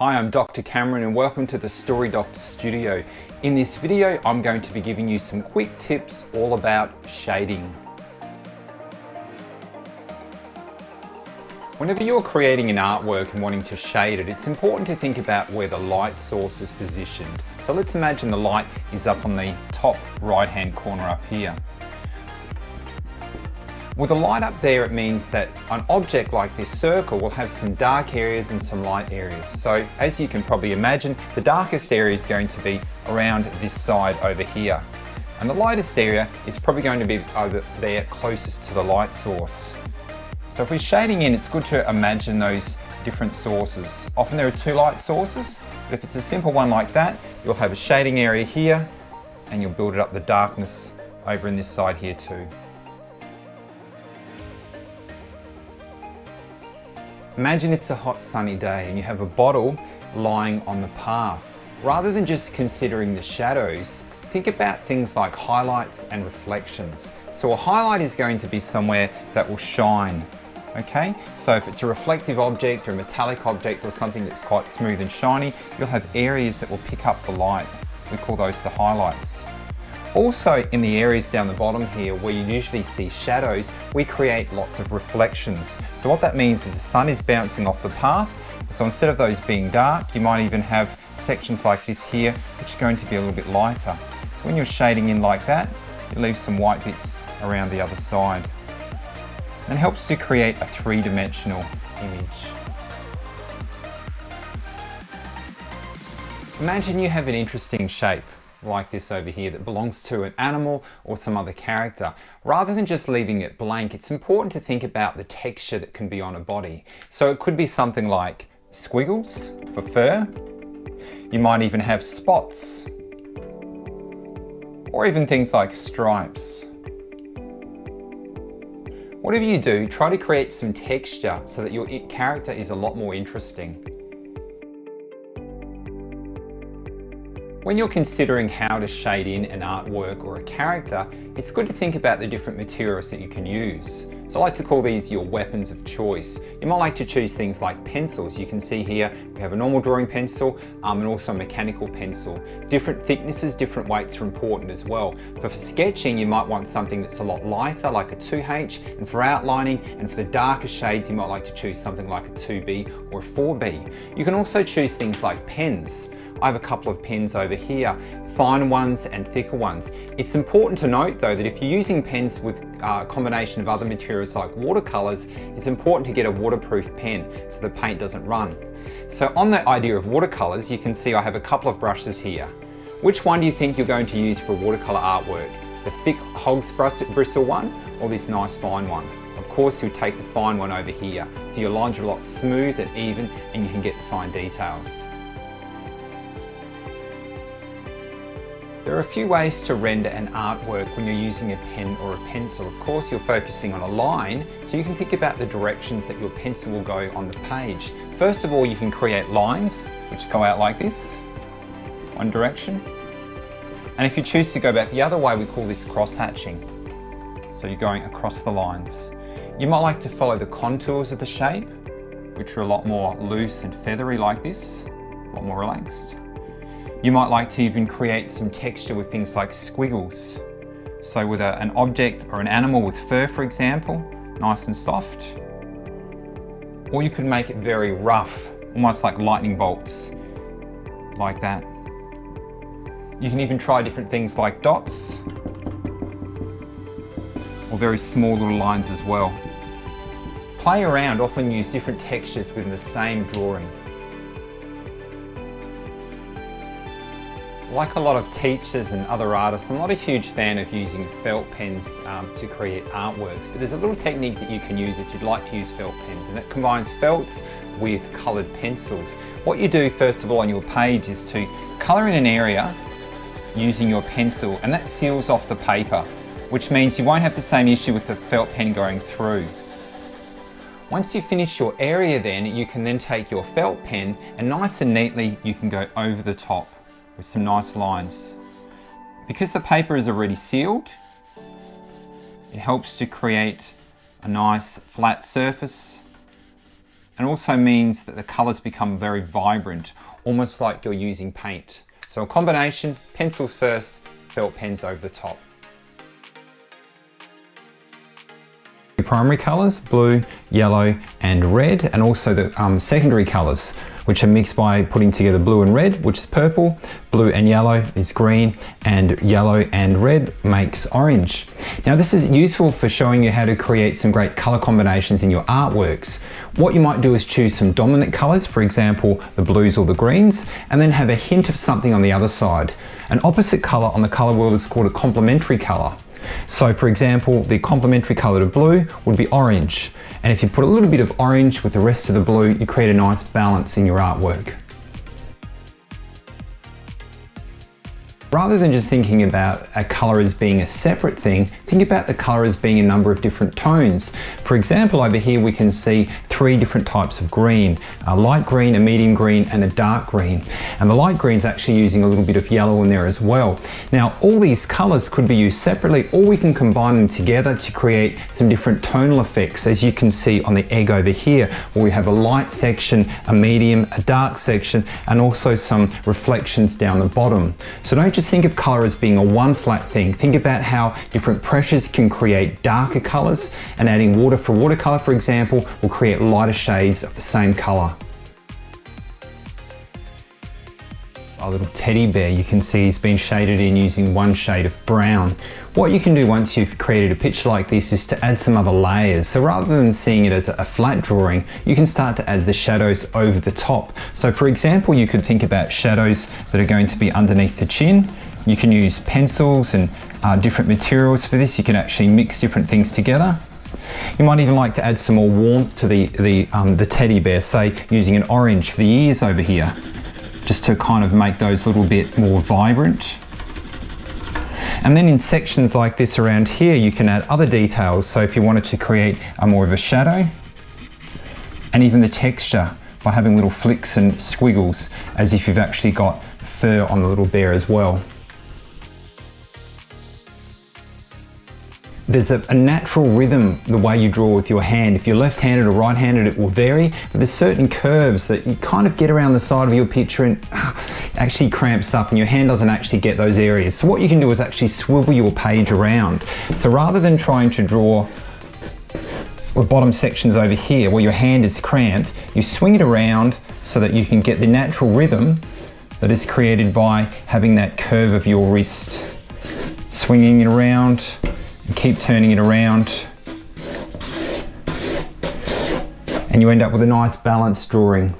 Hi, I'm Dr. Cameron and welcome to the Story Doctor Studio. In this video, I'm going to be giving you some quick tips all about shading. Whenever you're creating an artwork and wanting to shade it, it's important to think about where the light source is positioned. So let's imagine the light is up on the top right-hand corner up here. With a light up there, it means that an object like this circle will have some dark areas and some light areas. So as you can probably imagine, the darkest area is going to be around this side over here. And the lightest area is probably going to be over there closest to the light source. So if we're shading in, it's good to imagine those different sources. Often there are two light sources, but if it's a simple one like that, you'll have a shading area here and you'll build it up the darkness over in this side here too. Imagine it's a hot sunny day and you have a bottle lying on the path. Rather than just considering the shadows, think about things like highlights and reflections. So a highlight is going to be somewhere that will shine. Okay, so if it's a reflective object or a metallic object or something that's quite smooth and shiny, you'll have areas that will pick up the light. We call those the highlights. Also, in the areas down the bottom here where you usually see shadows, we create lots of reflections. So what that means is the sun is bouncing off the path. So instead of those being dark, you might even have sections like this here, which are going to be a little bit lighter. So when you're shading in like that, it leaves some white bits around the other side. And helps to create a three-dimensional image. Imagine you have an interesting shape like this over here that belongs to an animal or some other character. Rather than just leaving it blank, it's important to think about the texture that can be on a body. So it could be something like squiggles for fur. You might even have spots, or even things like stripes. Whatever you do, try to create some texture so that your character is a lot more interesting. When you're considering how to shade in an artwork or a character, it's good to think about the different materials that you can use. So I like to call these your weapons of choice. You might like to choose things like pencils. You can see here we have a normal drawing pencil and also a mechanical pencil. Different thicknesses, different weights are important as well. But for sketching, you might want something that's a lot lighter, like a 2H, and for outlining and for the darker shades, you might like to choose something like a 2B or a 4B. You can also choose things like pens. I have a couple of pens over here, finer ones and thicker ones. It's important to note though that if you're using pens with a combination of other materials like watercolors, it's important to get a waterproof pen so the paint doesn't run. So on the idea of watercolors, you can see I have a couple of brushes here. Which one do you think you're going to use for watercolor artwork? The thick hog's bristle one or this nice fine one? Of course, you'll take the fine one over here. So your lines are a lot smooth and even and you can get the fine details. There are a few ways to render an artwork when you're using a pen or a pencil. Of course, you're focusing on a line, so you can think about the directions that your pencil will go on the page. First of all, you can create lines which go out like this, one direction. And if you choose to go back the other way, we call this cross-hatching. So you're going across the lines. You might like to follow the contours of the shape, which are a lot more loose and feathery like this, a lot more relaxed. You might like to even create some texture with things like squiggles. So with an object or an animal with fur, for example, nice and soft. Or you could make it very rough, almost like lightning bolts, like that. You can even try different things like dots, or very small little lines as well. Play around, often use different textures within the same drawing. Like a lot of teachers and other artists, I'm not a huge fan of using felt pens to create artworks, but there's a little technique that you can use if you'd like to use felt pens, and it combines felts with coloured pencils. What you do first of all on your page is to colour in an area using your pencil, and that seals off the paper, which means you won't have the same issue with the felt pen going through. Once you finish your area then, you can then take your felt pen and nice and neatly you can go over the top with some nice lines. Because the paper is already sealed, it helps to create a nice flat surface and also means that the colours become very vibrant, almost like you're using paint. So a combination, pencils first, felt pens over the top. Primary colours, blue, yellow and red, and also the secondary colours, which are mixed by putting together blue and red, which is purple, blue and yellow is green, and yellow and red makes orange. Now this is useful for showing you how to create some great colour combinations in your artworks. What you might do is choose some dominant colours, for example the blues or the greens, and then have a hint of something on the other side. An opposite colour on the colour wheel is called a complementary colour. So for example, the complementary colour to blue would be orange. And if you put a little bit of orange with the rest of the blue, you create a nice balance in your artwork. Rather than just thinking about a colour as being a separate thing, think about the colour as being a number of different tones. For example, over here we can see 3 different types of green, a light green, a medium green and a dark green. And the light green is actually using a little bit of yellow in there as well. Now all these colours could be used separately, or we can combine them together to create some different tonal effects, as you can see on the egg over here, where we have a light section, a medium, a dark section, and also some reflections down the bottom. So don't just think of colour as being a one flat thing. Think about how different pressures can create darker colours, and adding water for watercolour, for example, will create lighter shades of the same colour. Our little teddy bear, you can see he's been shaded in using one shade of brown. What you can do once you've created a picture like this is to add some other layers. So rather than seeing it as a flat drawing, you can start to add the shadows over the top. So for example, you could think about shadows that are going to be underneath the chin. You can use pencils and different materials for this. You can actually mix different things together. You might even like to add some more warmth to the teddy bear, say using an orange for the ears over here, just to kind of make those a little bit more vibrant. And then in sections like this around here, you can add other details. So if you wanted to create more of a shadow, and even the texture by having little flicks and squiggles, as if you've actually got fur on the little bear as well. There's a natural rhythm the way you draw with your hand. If you're left-handed or right-handed, it will vary, but there's certain curves that you kind of get around the side of your picture and actually cramps up, and your hand doesn't actually get those areas. So what you can do is actually swivel your page around. So rather than trying to draw the bottom sections over here where your hand is cramped, you swing it around so that you can get the natural rhythm that is created by having that curve of your wrist. Swinging it around, and keep turning it around, and you end up with a nice balanced drawing.